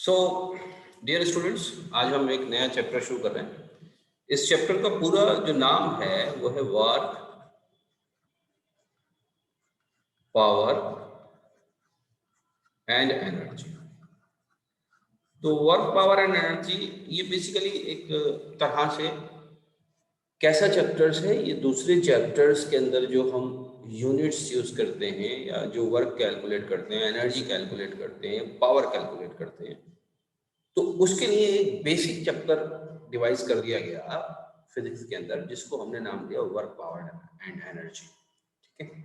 So dear students, आज हम एक नया चैप्टर शुरू कर रहे हैं। इस चैप्टर का पूरा जो नाम है वो है वर्क, पावर एंड एनर्जी। तो वर्क, पावर एंड एनर्जी ये बेसिकली एक तरह से कैसा चैप्टर्स है, ये दूसरे चैप्टर्स के अंदर जो हम यूनिट्स यूज करते हैं या जो वर्क कैलकुलेट करते हैं, एनर्जी कैलकुलेट करते हैं, पावर कैलकुलेट करते हैं, तो उसके लिए एक बेसिक चैप्टर डिवाइस कर दिया गया फिजिक्स के अंदर, जिसको हमने नाम दिया वर्क, पावर एंड एनर्जी। ठीक है,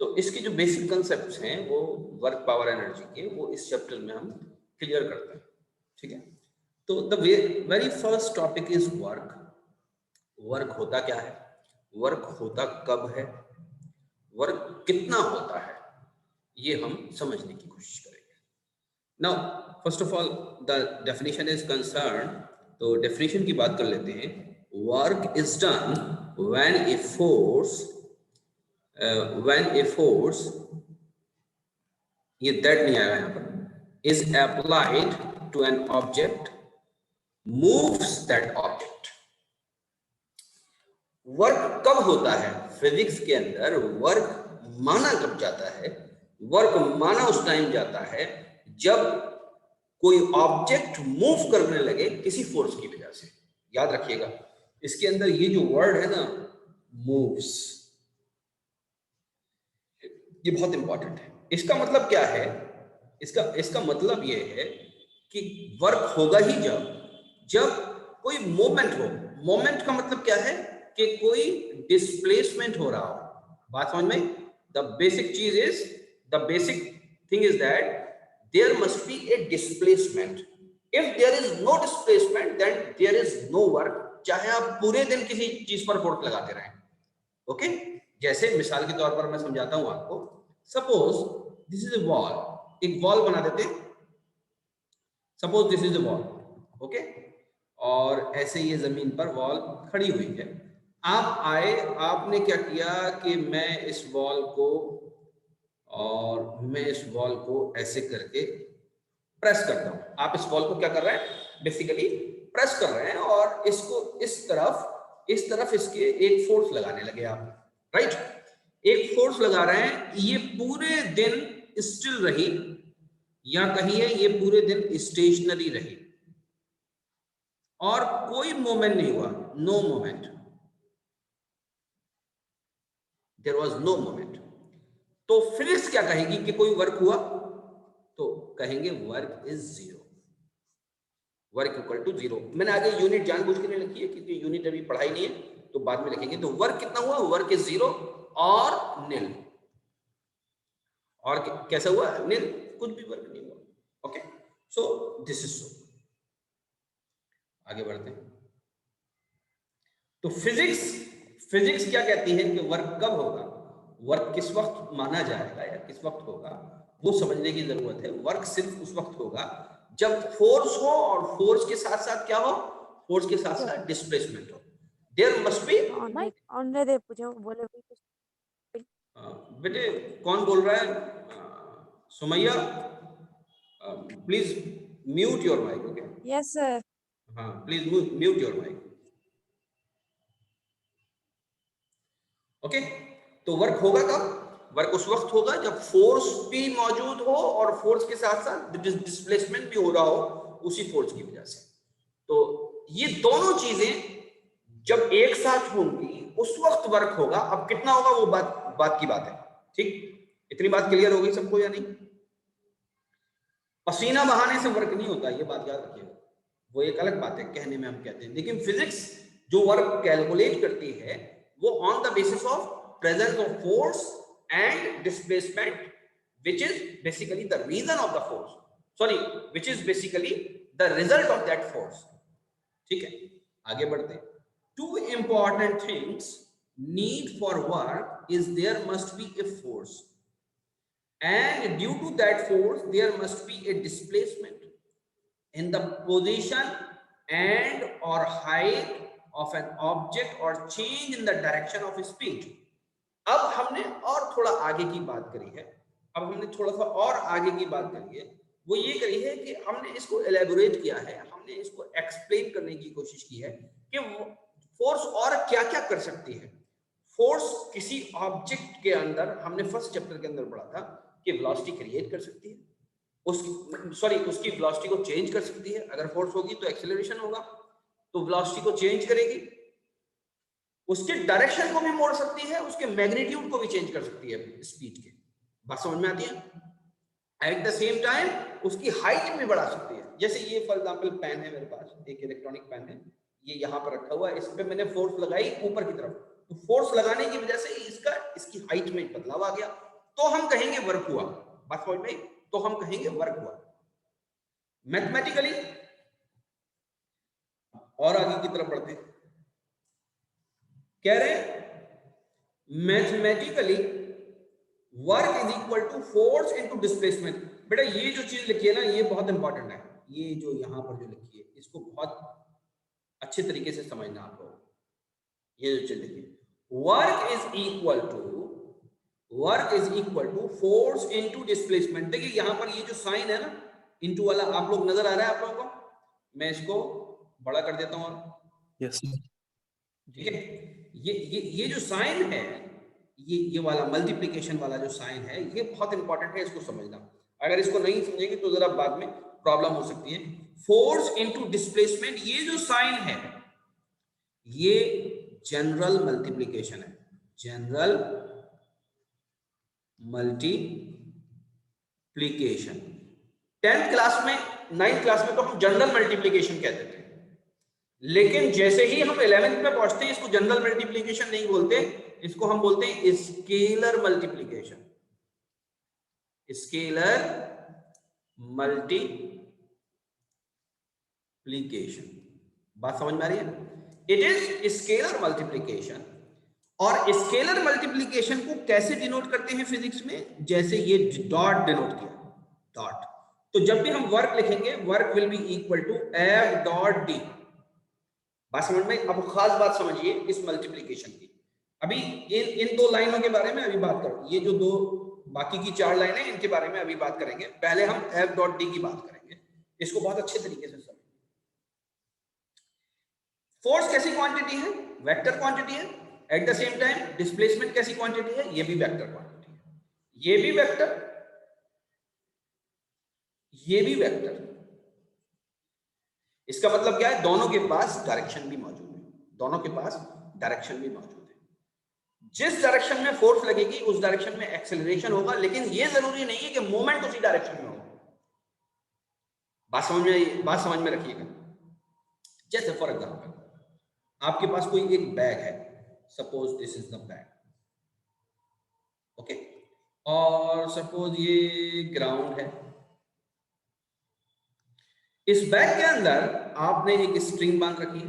तो इसके जो बेसिक कंसेप्ट्स हैं वो वर्क, पावर, एनर्जी के, वो इस चैप्टर में हम क्लियर करते हैं। ठीक है, तो the very first topic is work. Work होता क्या है, वर्क होता कब है, वर्क कितना होता है, ये हम समझने की कोशिश करेंगे। Now, first of all, the definition is concerned, तो definition की बात कर लेते हैं। Work is done when a force, ये that नहीं आया यहाँ पर, is applied to an object, moves that object। Work कब होता है फिजिक्स के अंदर, वर्क माना कब जाता है, वर्क माना उस टाइम जाता है जब कोई ऑब्जेक्ट मूव करने लगे किसी फोर्स की वजह से। याद रखिएगा, इसके अंदर ये जो वर्ड है ना, मूव्स, ये बहुत इंपॉर्टेंट है। इसका मतलब क्या है, इसका मतलब ये है कि वर्क होगा ही जब कोई मोमेंट हो। मोमेंट का मतलब क्या है कि कोई डिस्प्लेसमेंट हो रहा हो। बात समझ में? The basic thing is that there must be a displacement. If there is no displacement, then there is no work, चाहे आप पूरे दिन किसी चीज पर फोर्स लगाते रहें। ओके, जैसे मिसाल के तौर पर मैं समझाता हूं आपको। Suppose this is a wall, एक वॉल बना देते, suppose this is a wall, okay, और ऐसे ये जमीन पर वॉल खड़ी हुई है। आप आए, आपने क्या किया कि मैं इस वॉल को ऐसे करके प्रेस करता हूं। आप इस वॉल को क्या कर रहे हैं, बेसिकली प्रेस कर रहे हैं, और इसको इस तरफ इसके एक फोर्स लगाने लगे आप, राइट। एक फोर्स लगा रहे हैं, ये पूरे दिन स्टिल रही, या कहिए ये पूरे दिन स्टेशनरी रही और कोई मूवमेंट नहीं हुआ, no movement, there was no movement. तो फिजिक्स क्या कहेगी कि कोई वर्क हुआ? तो कहेंगे work is zero, work equal to zero. मैंने आगे यूनिट जानबूझ के नहीं लिखी है क्योंकि यूनिट अभी पढ़ाई नहीं है, तो बाद में लिखेंगे। तो वर्क कितना हुआ? वर्क इज जीरो और नील। और कैसा हुआ? नील, कुछ भी वर्क नहीं हुआ। Okay, so this is so. आगे बढ़ते हैं। तो फिजिक्स क्या कहती है कि वर्क कब होगा, वर्क किस वक्त माना जाएगा या किस वक्त होगा, वो समझने की जरूरत है। वर्क सिर्फ उस वक्त होगा जब फोर्स हो, और फोर्स के साथ साथ क्या हो? फोर्स के साथ साथ डिस्प्लेसमेंट हो। देयर मस्ट बी बोले बेटे कौन बोल रहा है? Sumaiya, please mute your mic. Okay, yes sir. हाँ, please mute your mic. Okay, तो वर्क होगा कब? वर्क उस वक्त होगा जब फोर्स भी मौजूद हो और फोर्स के साथ साथ डिस्प्लेसमेंट भी हो रहा हो उसी फोर्स की वजह से। तो ये दोनों चीजें जब एक साथ होंगी उस वक्त वर्क होगा। अब कितना होगा वो बात की बात है। ठीक, इतनी बात क्लियर हो गई सबको या नहीं? पसीना बहाने से वर्क नहीं होता, ये बात याद रखिएगा। वो एक अलग बात है, कहने में हम कहते हैं, लेकिन फिजिक्स जो वर्क कैलकुलेट करती है वो on the basis of presence of force and displacement, which is basically the reason of the force, sorry, which is basically the result of that force। ठीक है, आगे बढ़ते हैं। Two important things need for work is there must be a force, and due to that force there must be a displacement in the position and or height of an object or change in the direction of speed। अब हमने और थोड़ा आगे की बात करी है, अब हमने थोड़ा सा और आगे की बात करी है। वो ये करी है कि हमने इसको एलेबोरेट किया है, हमने इसको एक्सप्लेन करने की कोशिश की है कि फोर्स और क्या क्या कर सकती है। फोर्स किसी ऑब्जेक्ट के अंदर, हमने फर्स्ट चैप्टर के अंदर पढ़ा था कि वेलोसिटी क्रिएट कर सकती है, उसकी वेलोसिटी को चेंज कर सकती है। अगर फोर्स होगी तो एक्सेलरेशन होगा, तो वेलोसिटी को चेंज करेगी, उसके डायरेक्शन को भी मोड़ सकती है, उसके मैग्नीट्यूड को भी चेंज कर सकती है स्पीड के। बात समझ में आती है? एट द सेम टाइम उसकी हाइट भी बढ़ा सकती है। जैसे ये फॉर एग्जांपल पेन है मेरे पास, एक इलेक्ट्रॉनिक पेन है, ये यहाँ पर रखा हुआ है, इस पे मैंने फोर्स लगाई ऊपर की तरफ, तो फोर्स लगाने की वजह से इसकी हाइट में बदलाव आ गया, तो हम कहेंगे वर्क हुआ। बात समझ में? तो हम कहेंगे वर्क हुआ। मैथमेटिकली और आगे की तरफ बढ़ते हैं, कह रहे हैं mathematically work is equal to force into displacement. बेटा ये जो चीज लिखी है ना, ये बहुत इंपॉर्टेंट है। ये जो यहां पर जो लिखी है, इसको बहुत अच्छे तरीके से समझना आप लोग। ये जो चीज लिखी है, work is equal to force into displacement. देखिए यहां पर ये जो साइन है ना, इनटू वाला, आप लोग नजर आ रहा है आप लोगों को? मैं इसको बड़ा कर देता हूं। यस ठीक है, ये जो साइन है, ये वाला मल्टीप्लिकेशन वाला जो साइन है, ये बहुत इंपॉर्टेंट है, इसको समझना। अगर इसको नहीं समझेंगे तो जरा बाद में प्रॉब्लम हो सकती है। फोर्स इनटू डिस्प्लेसमेंट, ये जो साइन है ये जनरल मल्टीप्लिकेशन है, जनरल मल्टीप्लिकेशन। 10th क्लास में, 9th क्लास में तो हम जनरल मल्टीप्लिकेशन कहते थे, लेकिन जैसे ही हम 11th में पहुंचते हैं, इसको जनरल मल्टीप्लिकेशन नहीं बोलते, इसको हम बोलते हैं स्केलर मल्टीप्लिकेशन। स्केलर मल्टीप्लिकेशन, बात समझ में आ रही है? It is scalar multiplication. और स्केलर मल्टीप्लिकेशन को कैसे डिनोट करते हैं फिजिक्स में? जैसे ये डॉट डिनोट किया, डॉट। तो जब भी हम वर्क लिखेंगे, work will be equal to F dot D. बात समझ में? अब खास बात समझिए इस मल्टीप्लिकेशन की। अभी इन दो लाइनों के बारे में अभी बात करो, ये जो दो बाकी की 4 लाइनें, इनके बारे में अभी बात करेंगे। पहले हम F डॉट डी की बात करेंगे, इसको बहुत अच्छे तरीके से समझिए। फोर्स कैसी क्वांटिटी है? वेक्टर क्वांटिटी है। At the same time displacement कैसी क्वांटिटी है? ये भी वेक्टर क्वांटिटी है। ये भी वेक्टर, ये भी वेक्टर। इसका मतलब क्या है? दोनों के पास डायरेक्शन भी मौजूद है, दोनों के पास डायरेक्शन भी मौजूद है। जिस डायरेक्शन में फोर्स लगेगी उस डायरेक्शन में एक्सेलरेशन होगा, लेकिन यह जरूरी नहीं है कि मोमेंट उसी डायरेक्शन में होगा। बात समझ में रखिएगा। जैसे फॉर एग्जांपल आपके पास कोई एक बैग है, suppose this is the bag, okay, और सपोज ये ग्राउंड है। इस बैग के अंदर आपने एक स्ट्रिंग बांध रखी है।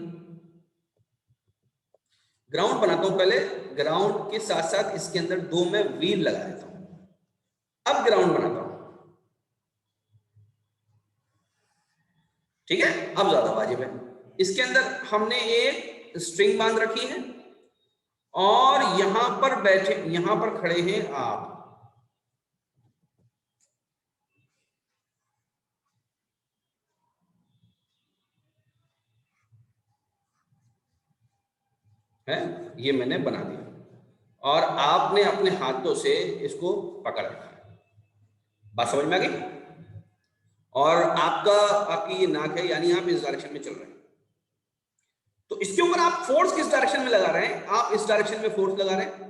ग्राउंड बनाता हूं पहले, ग्राउंड के साथ साथ इसके अंदर 2 मैं व्हील लगा देता हूं। अब ग्राउंड बनाता हूं, ठीक है? अब ज्यादा वाजिब है। इसके अंदर हमने एक स्ट्रिंग बांध रखी है और यहां पर बैठे, यहां पर खड़े हैं आप। है, ये मैंने बना दिया और आपने अपने हाथों से इसको पकड़ रखा है। बात समझ में आ गई? और आपकी ये नाक है, यानी आप इस डायरेक्शन में चल रहे हैं। तो इसके ऊपर आप फोर्स किस डायरेक्शन में लगा रहे हैं? आप इस डायरेक्शन में फोर्स लगा रहे हैं।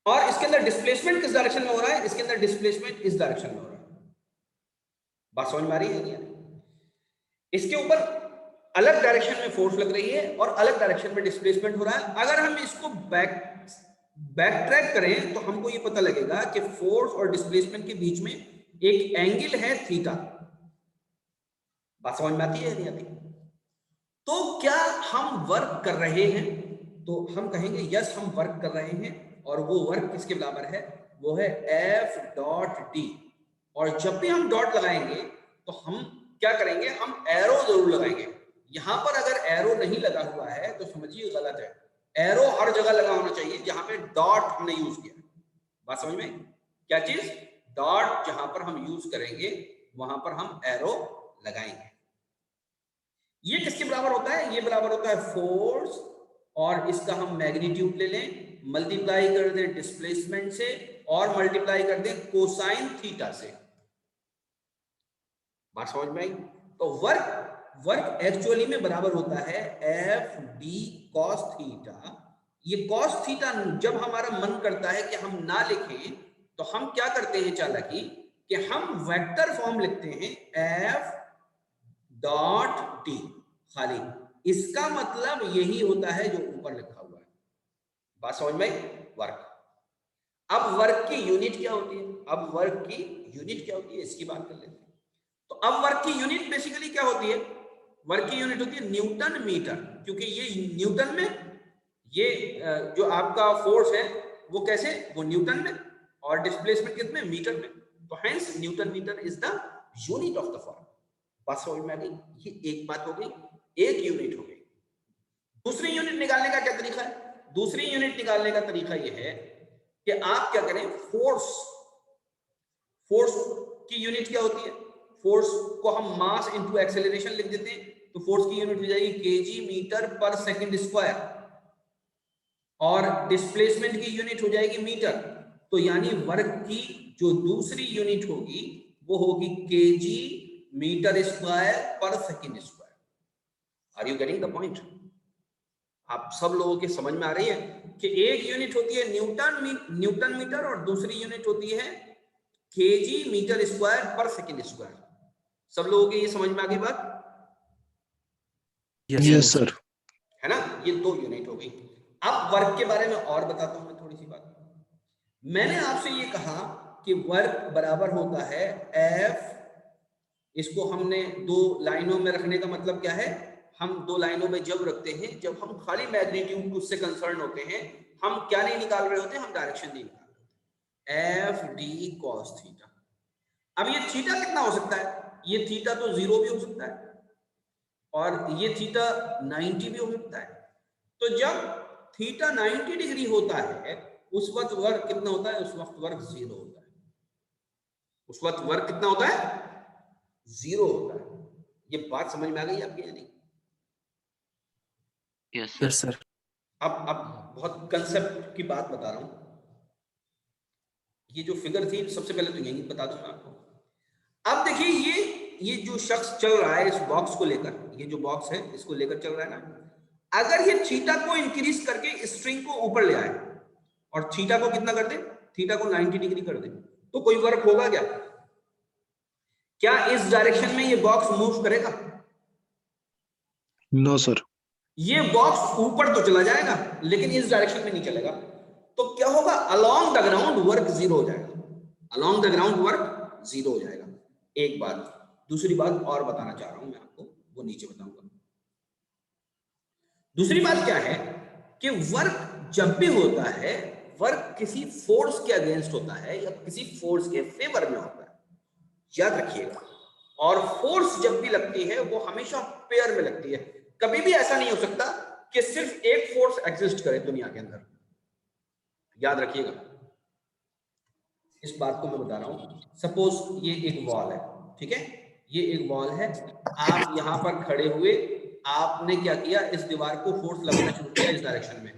और इसके अंदर डिस्प्लेसमेंट किस डायरेक्शन में हो रहा है? इसके अंदर डिस्प्लेसमेंट इस डायरेक्शन में हो रहा है। बात समझ में आ रही है? इसके ऊपर अलग डायरेक्शन में फोर्स लग रही है और अलग डायरेक्शन में डिस्प्लेसमेंट हो रहा है। अगर हम इसको बैक ट्रैक करें तो हमको ये पता लगेगा कि फोर्स और डिस्प्लेसमेंट के बीच में एक एंगल है थीटा। बात समझ में आती है नहीं आती? तो क्या हम वर्क कर रहे हैं? तो हम कहेंगे यस, हम वर्क कर रहे हैं। और वो वर्क किसके बराबर है? वो है F डॉट डी। और जब भी हम डॉट लगाएंगे तो हम क्या करेंगे? हम एरो जरूर लगाएंगे। यहां पर अगर एरो नहीं लगा हुआ है तो समझिए गलत है। एरो हर जगह लगा होना चाहिए जहां पे डॉट हमने यूज किया। बात समझ में? क्या चीज? डॉट जहां पर हम यूज करेंगे वहां पर हम एरो लगाएंगे। ये किसके बराबर होता है? ये बराबर होता है फोर्स, और इसका हम मैग्नीट्यूड ले लें, मल्टीप्लाई कर दें डिस्प्लेसमेंट से, और मल्टीप्लाई कर दें कोसाइन थीटा से। बात समझ में आई? तो वर्क एक्चुअली में बराबर होता है एफ डी कॉस थीटा। ये कॉस थीटा जब हमारा मन करता है कि हम ना लिखें तो हम क्या करते हैं चालाकी, कि हम वेक्टर फॉर्म लिखते हैं एफ डॉट डी खाली। इसका मतलब यही होता है जो ऊपर लिखा हुआ है। बात समझ में आई? वर्क। अब वर्क की यूनिट क्या होती है? अब वर्क की यूनिट क्या होती है इसकी बात कर लेते हैं। तो अब वर्क की यूनिट बेसिकली क्या होती है? वर्क की यूनिट होती है न्यूटन मीटर, क्योंकि ये न्यूटन में, ये जो आपका फोर्स है वो कैसे, वो न्यूटन में, और डिस्प्लेसमेंट कितने, मीटर में। तो hence newton metre is the unit of the form. बात समझ में आ गई? ये एक बात हो गई, एक यूनिट हो गई। दूसरी यूनिट निकालने का क्या तरीका है? दूसरी यूनिट निकालने का तरीका यह है कि आप क्या करें, फोर्स की यूनिट क्या होती है? फोर्स को हम मास इनटू एक्सेलरेशन लिख देते हैं, तो फोर्स की यूनिट हो जाएगी केजी मीटर पर सेकंड स्क्वायर, और डिस्प्लेसमेंट की यूनिट हो जाएगी मीटर। तो यानी वर्क की जो दूसरी यूनिट होगी वो होगी केजी मीटर स्क्वायर पर second square. Are you getting the point? आप सब लोगों के समझ में आ रही है कि एक यूनिट होती है न्यूटन मीटर, और दूसरी यूनिट होती है केजी मीटर स्क्वायर पर सेकंड स्क्वायर। सब लोगों के ये समझ में आ गई बात? Yes sir. है ना? ये दो यूनिट हो गई। अब वर्क के बारे में और बताता हूं मैं थोड़ी सी बात। मैंने आपसे ये कहा कि वर्क बराबर होता है एफ, इसको हमने दो लाइनों में रखने का मतलब क्या है, हम दो लाइनों में जब रखते हैं, जब हम खाली मैग्नीट्यूड उससे कंसर्न होते हैं, हम क्या नहीं निकाल रहे होते, हम डायरेक्शन नहीं निकाल रहे होते। F D cos theta. अब ये थीटा कितना हो सकता है? ये थीटा तो 0 भी हो सकता है, और ये थीटा 90 भी हो सकता है। तो जब थीटा 90 डिग्री होता है उस वक्त वर्क कितना होता है? उस वक्त वर्क 0 होता है। उस वक्त वर्क कितना होता है? 0 होता है। ये बात समझ में आ गई आपकी या नहीं? Yes sir. अब बहुत कंसेप्ट की बात बता रहा हूं। ये जो फिगर थी सबसे पहले तो यही बता दूंगा आपको। अब देखिए ये जो शख्स चल रहा है इस बॉक्स को लेकर, ये जो बॉक्स है इसको लेकर चल रहा है ना, अगर ये थीटा को इंक्रीज करके स्ट्रिंग को ऊपर ले आए और थीटा को कितना कर दे, थीटा को 90 डिग्री कर दे, तो कोई वर्क होगा क्या? क्या इस डायरेक्शन में ये बॉक्स मूव करेगा? No sir. ये बॉक्स ऊपर तो चला जाएगा लेकिन इस डायरेक्शन में नहीं चलेगा। तो क्या होगा? अलोंग द ग्राउंड वर्क 0 हो जाएगा। अलोंग द ग्राउंड वर्क 0 हो जाएगा। एक बात। दूसरी बात और बताना चाह रहा हूं मैं आपको, वो नीचे बताऊंगा। दूसरी बात क्या है कि वर्क जब भी होता है, वर्क किसी फोर्स के अगेंस्ट होता है या किसी फोर्स के फेवर में होता है, याद रखिएगा। और फोर्स जब भी लगती है वो हमेशा पेयर में लगती है। कभी भी ऐसा नहीं हो सकता कि सिर्फ एक फोर्स एग्जिस्ट करे दुनिया के अंदर, याद रखिएगा। इस बात को मैं बता रहा हूं। सपोज ये एक वॉल है, ठीक है, ये एक वॉल है। आप यहां पर खड़े हुए, आपने क्या किया, इस दीवार को फोर्स लगाना शुरू किया इस डायरेक्शन में,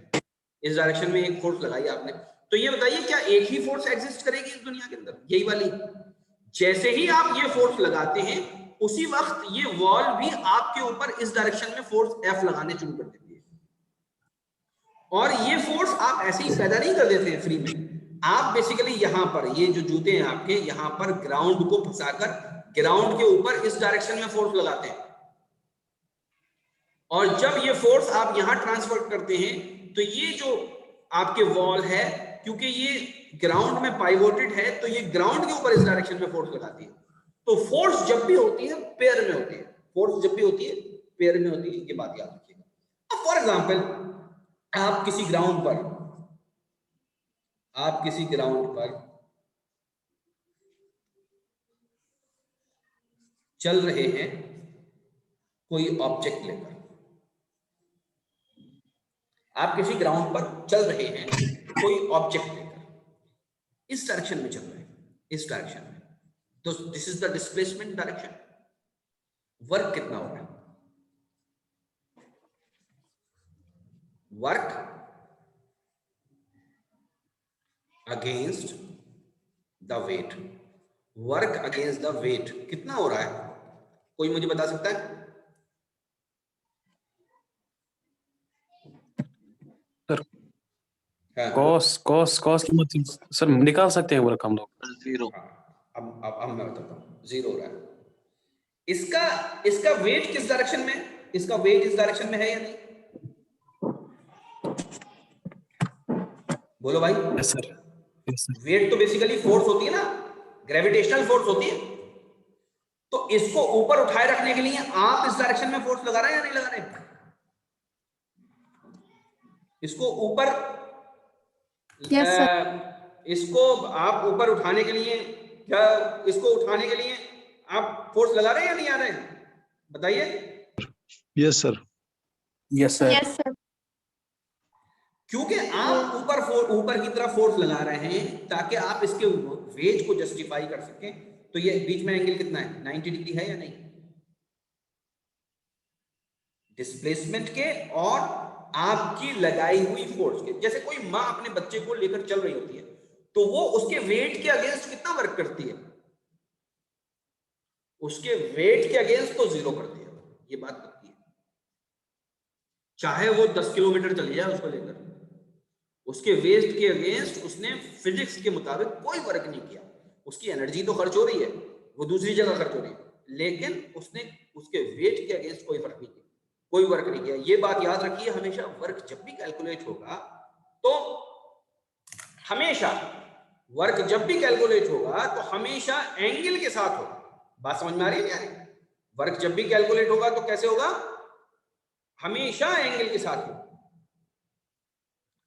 इस डायरेक्शन में एक फोर्स लगाई आपने। तो ये बताइए क्या एक ही फोर्स एग्जिस्ट करेगी इस दुनिया के अंदर, यही वाली? जैसे ही आप ये फोर्स लगाते हैं उसी वक्त ये वॉल भी आपके ऊपर इस डायरेक्शन में फोर्स एफ लगाने शुरू कर देती है। और ये फोर्स आप ऐसे ही पैदा नहीं कर देते हैं फ्री में। आप बेसिकली यहां पर, ये जो जूते हैं आपके, यहां पर ग्राउंड को फंसाकर ग्राउंड के ऊपर इस डायरेक्शन में फोर्स लगाते हैं। और जब ये फोर्स आप यहां ट्रांसफर करते हैं तो ये जो आपके वॉल है, क्योंकि ये ग्राउंड में पाइवोटेड है, तो ये ग्राउंड के ऊपर इस डायरेक्शन में फोर्स लगाती है। तो फोर्स जब भी होती है पेयर में होती है, फोर्स जब भी होती है पेयर में होती है, ये बात याद रखिएगा। अब फॉर एग्जांपल आप किसी ग्राउंड पर चल रहे हैं कोई ऑब्जेक्ट लेकर, आप किसी ग्राउंड पर चल रहे हैं कोई ऑब्जेक्ट लेकर, इस डायरेक्शन में चल रहे हैं। इस डायरेक्शन में, तो this is the displacement direction. Work कितना हो रहा है? Work against the weight, work against the weight कितना हो रहा है? कोई मुझे बता सकता है? सर हाँ, कॉस कॉस कॉस की मतलब सर निकाल सकते हैं वर्क हम लोग। 0। अब मैं बताता हूँ, 0 हो रहा है। इसका इसका वेट किस डायरेक्शन में है? इसका वेट इस डायरेक्शन में है या नहीं? बोलो भाई। Yes sir, yes sir. Weight तो बेसिकली फोर्स होती है ना, ग्रेविटेशनल फोर्स होती है। तो इसको ऊपर उठाए रखने के लिए आप इस डायरेक्शन में फोर्स लगा रहे हैं या नहीं लगा रहे? इसको ऊपर इसको आप ऊपर उठाने के लिए, क्या इसको उठाने के लिए आप फोर्स लगा रहे हैं या नहीं आ रहे हैं? बताइए। Yes sir. Yes sir. क्योंकि आप ऊपर की तरफ फोर्स लगा रहे हैं ताकि आप इसके वेट को जस्टिफाई कर सकें। तो ये बीच में एंगल कितना है? 90 डिग्री है या नहीं? डिस्प्लेसमेंट के और आपकी लगाई हुई फोर्स के। जैसे कोई माँ अपने बच्चे को लेकर चल रही होती है तो वो उसके वेट के अगेंस्ट कितना वर्क करती है? उसके वेट के अगेंस्ट तो 0 करती है, ये बात पक्की है। चाहे वो 10 किलोमीटर चली जाए उसको लेकर, उसके वेट के अगेंस्ट उसने फिजिक्स के मुताबिक कोई वर्क नहीं किया। उसकी एनर्जी तो खर्च हो रही है, वो दूसरी जगह खर्च हो रही है, लेकिन उसने उसके वेट के अगेंस्ट कोई फर्क नहीं किया, कोई वर्क नहीं किया। ये बात याद रखिए, हमेशा वर्क जब भी कैलकुलेट होगा तो हमेशा वर्क जब भी कैलकुलेट होगा तो हमेशा एंगल के साथ होगा। बात समझ में आ रही है क्या? वर्क जब भी कैलकुलेट होगा तो कैसे होगा? हमेशा एंगल के साथ होगा।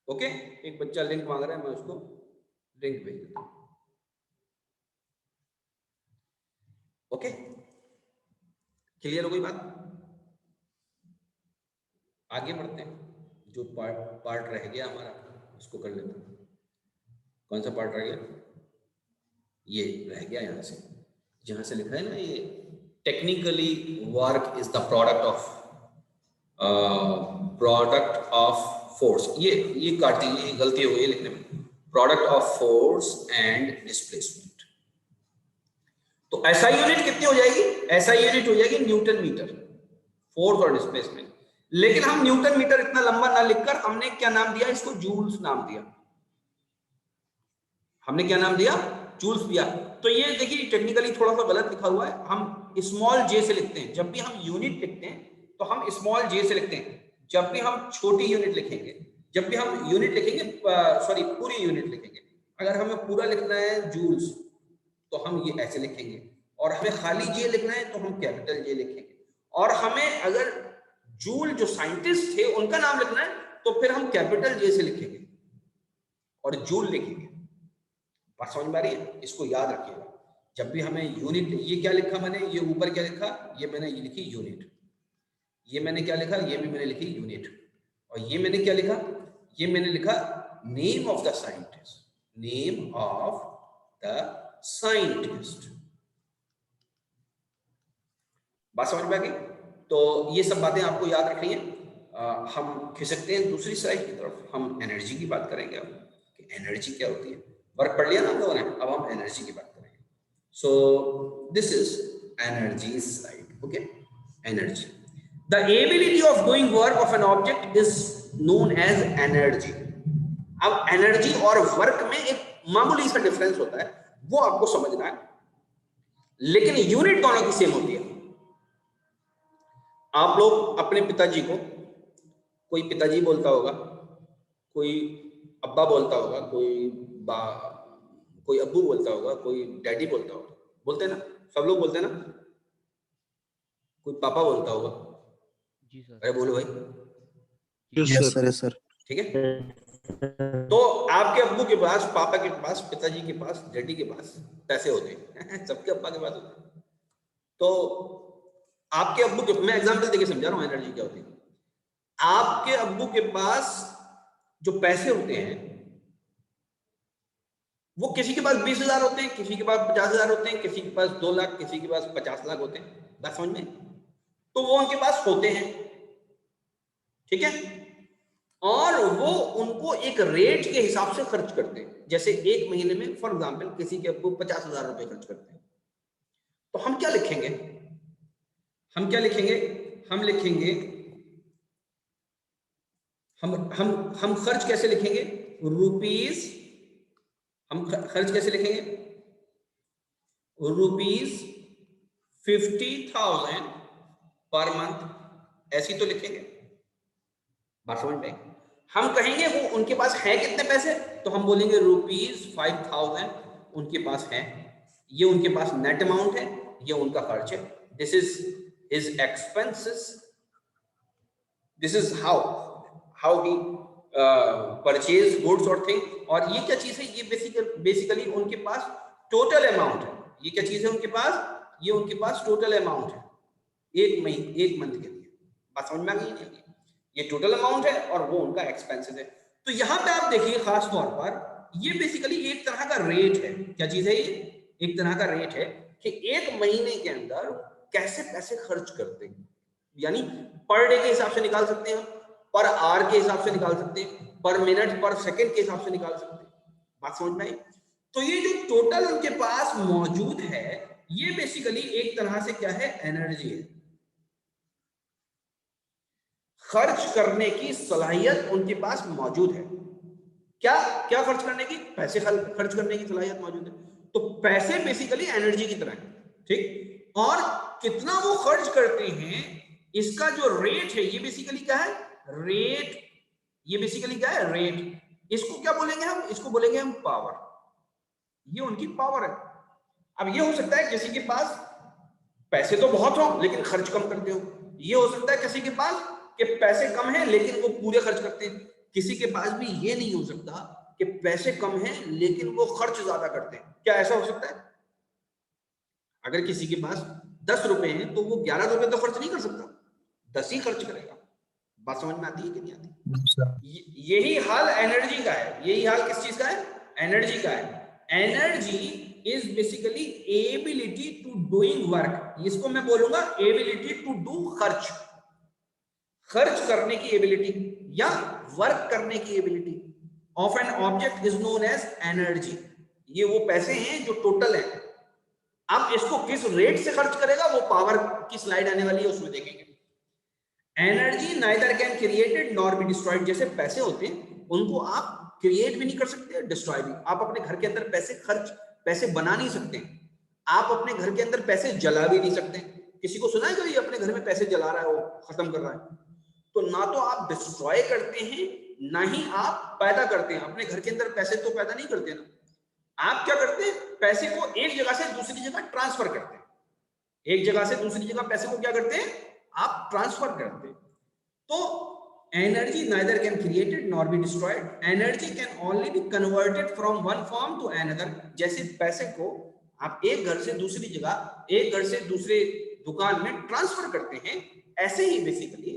ओके, एक बच्चा लिंक मांग रहा है, मैं उसको लिंक भेज देता हूं। ओके, क्लियर हो गई बात? आगे बढ़ते हैं। जो पार्ट रह गया हमारा उसको कर लेते हैं। कौन सा पार्ट रह गया? ये रह गया यहां से, जहां से लिखा है ना, ये technically work is the product of force. ये काट दीजिए, गलती हो गई है लिखने में। Product of force and displacement. तो ऐसा यूनिट कितनी हो जाएगी? ऐसा यूनिट हो जाएगी न्यूटन मीटर, फोर्स और डिस्प्लेसमेंट। लेकिन हम न्यूटन मीटर इतना लंबा ना लिखकर हमने क्या नाम दिया इसको? जूल्स नाम दिया। हमने क्या नाम दिया? जूल्स दिया। तो ये देखिए टेक्निकली थोड़ा सा गलत लिखा हुआ है। हम स्मॉल जे से लिखते हैं जब भी हम यूनिट लिखते हैं, तो हम स्मॉल जे से लिखते हैं। जब भी हम छोटी यूनिट लिखेंगे, जब भी हम यूनिट लिखेंगे, सॉरी पूरी यूनिट लिखेंगे, अगर हमें पूरा लिखना है जूल्स तो हम ये ऐसे लिखेंगे, और हमें खाली जे लिखना है तो हम कैपिटल जे लिखेंगे। और हमें अगर जूल जो साइंटिस्ट थे उनका नाम लिखना है तो फिर हम कैपिटल जे से लिखेंगे और जूल लिखेंगे। बात समझ में आ रही है? इसको याद रखिएगा। जब भी हमें यूनिट, ये क्या लिखा मैंने, ये ऊपर क्या लिखा, ये मैंने ये लिखी यूनिट। ये मैंने क्या लिखा, ये भी मैंने लिखी यूनिट। और ये मैंने क्या लिखा, ये मैंने लिखा name of the scientist, name of the scientist. बात समझ में आ गई? तो ये सब बातें आपको याद रखनी है। हम खिसकते हैं दूसरी साइड की तरफ। हम एनर्जी की बात करेंगे अब कि एनर्जी क्या होती है। वर्क पढ़ लिया ना हम लोगों ने, अब हम एनर्जी की बात करेंगे। So this is energy side. Okay, energy, the ability of doing work of an object is known as energy. अब एनर्जी और वर्क में एक मामूली सा डिफरेंस होता है, वो आपको समझना है, लेकिन यूनिट दोनों की सेम होती है। आप लोग अपने पिताजी को, कोई पिताजी बोलता होगा, कोई अब्बा बोलता होगा, कोई अब्बू बोलता होगा, कोई डैडी बोलता होगा, बोलते हैं ना, सब लोग बोलते हैं ना। कोई पापा बोलता होगा। जी सर। अरे बोलो भाई। Yes sir, yes sir. ठीक है, तो आपके अब्बू के पास, पापा के पास, पिताजी के पास, डैडी के पास पैसे होते हैं सबके अब्बा के पास होते हैं। तो आपके अब्बू के, मैं एग्जांपल देके समझा रहा हूं एनर्जी क्या होती है। आपके अब्बू के पास जो पैसे होते हैं वो किसी के पास 20,000 होते हैं, किसी के पास 50,000 होते हैं, किसी के पास 2 लाख, किसी के पास 50 लाख होते हैं, बात समझ में? तो वो उनके पास होते हैं, ठीक है, और वो उनको एक रेट के हिसाब से खर्च करते हैं। जैसे एक महीने में फॉर एग्जांपल किसी के आपको 50,000 रुपए खर्च करते हैं, तो हम क्या लिखेंगे? हम क्या लिखेंगे? हम लिखेंगे, हम खर्च कैसे लिखेंगे? रुपीज, हम खर्च कैसे लिखेंगे? रुपीज 50,000 पर मंथ, ऐसी तो लिखेंगे, बात समझ में? हम कहेंगे वो उनके पास है कितने पैसे, तो हम बोलेंगे रुपीज 5,000 उनके पास है, ये उनके पास नेट अमाउंट है, ये उनका खर्च है, this is his expenses, this is how he purchase goods और थिंग। और ये क्या चीज है? ये बेसिकली उनके पास टोटल अमाउंट है। ये क्या चीज है उनके पास? ये उनके पास टोटल अमाउंट है एक मंथ के लिए, बात समझ में आ गई नहीं? ये टोटल अमाउंट है और वो उनका एक्सपेंसेस है। तो यहां पे आप देखिए खास तौर पर ये बेसिकली एक तरह का रेट है। क्या चीज है ये? एक तरह का रेट है कि एक महीने के अंदर कैसे पैसे खर्च करते हैं, यानी पर डे के हिसाब से निकाल सकते हैं, पर आवर के हिसाब से निकाल सकते हैं, पर मिनट पर सेकंड के हिसाब से निकाल सकते हैं, बात समझ में आई? तो ये जो टोटल उनके पास मौजूद है, ये बेसिकली एक तरह से क्या है? एनर्जी है। खर्च करने की सलाहियत उनके पास मौजूद है। क्या क्या खर्च करने की? पैसे खर्च करने की सलाहियत मौजूद है। तो पैसे बेसिकली एनर्जी की तरह है, ठीक? और कितना वो खर्च करते हैं, इसका जो रेट है, ये बेसिकली क्या है? रेट। ये बेसिकली क्या है? रेट। इसको क्या बोलेंगे हम? इसको बोलेंगे हम पावर। ये उनकी पावर है। अब ये हो सकता है किसी के पास पैसे तो बहुत हो लेकिन खर्च कम करते हो, ये हो सकता है किसी के पास कि पैसे कम है लेकिन वो पूरे खर्च करते हैं, किसी के पास भी ये नहीं हो सकता कि पैसे कम है लेकिन वो खर्च ज्यादा करते हैं। क्या ऐसा हो सकता है? अगर किसी के पास 10 रुपए हैं तो वो 11 रुपए तो खर्च नहीं कर सकता, 10 ही खर्च करेगा। बात समझ में आती है कि नहीं आती? यही हाल एनर्जी का है। यही हाल किस चीज का है? एनर्जी का है। Energy is basically ability to doing work. इसको मैं बोलूंगा एबिलिटी टू डू खर्च, खर्च करने की एबिलिटी या वर्क करने की ability of an object is known as energy. ये वो पैसे हैं जो टोटल है। अब इसको किस रेट से खर्च करेगा वो पावर की स्लाइड आने वाली है, उसमें देखेंगे। Energy neither can created nor be destroyed. जैसे पैसे होते हैं उनको आप क्रिएट भी नहीं कर सकते, डिस्ट्रॉय भी। आप अपने घर के अंदर पैसे बना नहीं सकते, आप अपने घर के अंदर पैसे जला भी नहीं सकते। किसी को सुना है कभी अपने घर में पैसे जला रहा है, वो खत्म कर रहा है? तो ना तो आप डिस्ट्रॉय करते हैं ना ही आप पैदा करते हैं। अपने घर के अंदर पैसे तो पैदा नहीं करते ना, आप क्या करते हैं? पैसे को एक जगह से दूसरी जगह ट्रांसफर करते हैं। एक जगह से दूसरी जगह पैसे को क्या करते हैं? आप ट्रांसफर करते हैं। तो energy neither can created nor be destroyed. Energy can only be converted from one form to another. जैसे पैसे को आप एक घर से दूसरी जगह, एक घर से दूसरे दुकान में ट्रांसफर करते हैं, ऐसे ही बेसिकली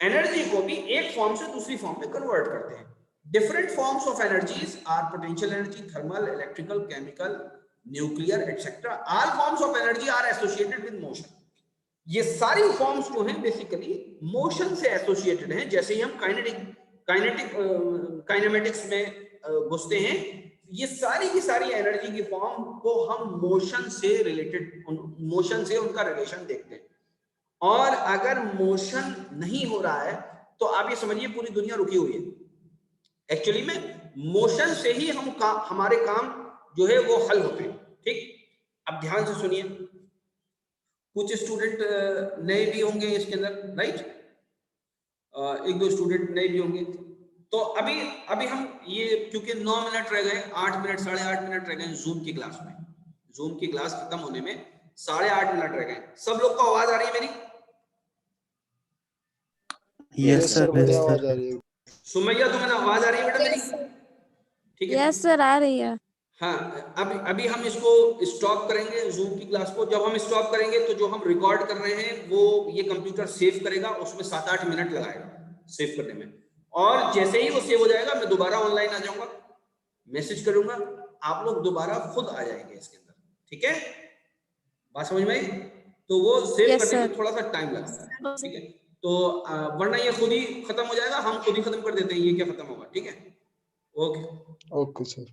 एनर्जी को भी एक फॉर्म से दूसरी फॉर्म में कन्वर्ट करते हैं। Different forms of energies are potential energy, thermal, electrical, chemical, nuclear etcetera. All forms of energy are associated with motion. ये सारी फॉर्म्स जो हैं बेसिकली मोशन से एसोसिएटेड हैं। जैसे ही हम काइनेमेटिक्स में घुसते हैं, ये सारी की सारी एनर्जी की फॉर्म को हम मोशन से रिलेटेड, मोशन से उनका रिलेशन देखते हैं। और अगर मोशन नहीं हो रहा है तो आप ये समझिए पूरी दुनिया रुकी हुई है। एक्चुअली में मोशन से ही हमारे काम जो है वो हल होते हैं, ठीक? अब ध्यान से सुनिए, कुछ स्टूडेंट नए भी होंगे इसके अंदर, राइट? एक दो स्टूडेंट नए भी होंगे। तो अभी हम ये, क्योंकि 9 मिनट रह गए, 8 मिनट 8.5 मिनट रह गए जूम की क्लास में, जूम की क्लास खत्म होने में 8.5 मिनट रह गए। सब लोग को आवाज आ रही है मेरी? यस सर, मुझे आवाज आ रही है। सुमैया तुम्हें आवाज आ रही है बेटा मेरी? ठीक है। यस सर, आ रही है। हाँ, अभी हम इसको स्टॉप करेंगे जूम की क्लास को। जब हम स्टॉप करेंगे तो जो हम रिकॉर्ड कर रहे हैं वो ये कंप्यूटर सेव करेगा, उसमें 7-8 मिनट लगाएगा सेव करने में। और जैसे ही वो सेव हो जाएगा मैं दोबारा ऑनलाइन आ जाऊंगा, मैसेज करूंगा आप लोग दोबारा खुद आ जाएंगे इसके अंदर, ठीक है, बात समझ में आई? तो वो सेव Yes, करने में sir. थोड़ा सा टाइम लगता है, ठीक है, तो वरना ये खुद ही खत्म हो जाएगा, हम खुद ही खत्म कर देते हैं, ये क्या खत्म होगा, ठीक है, ओके। Okay sir.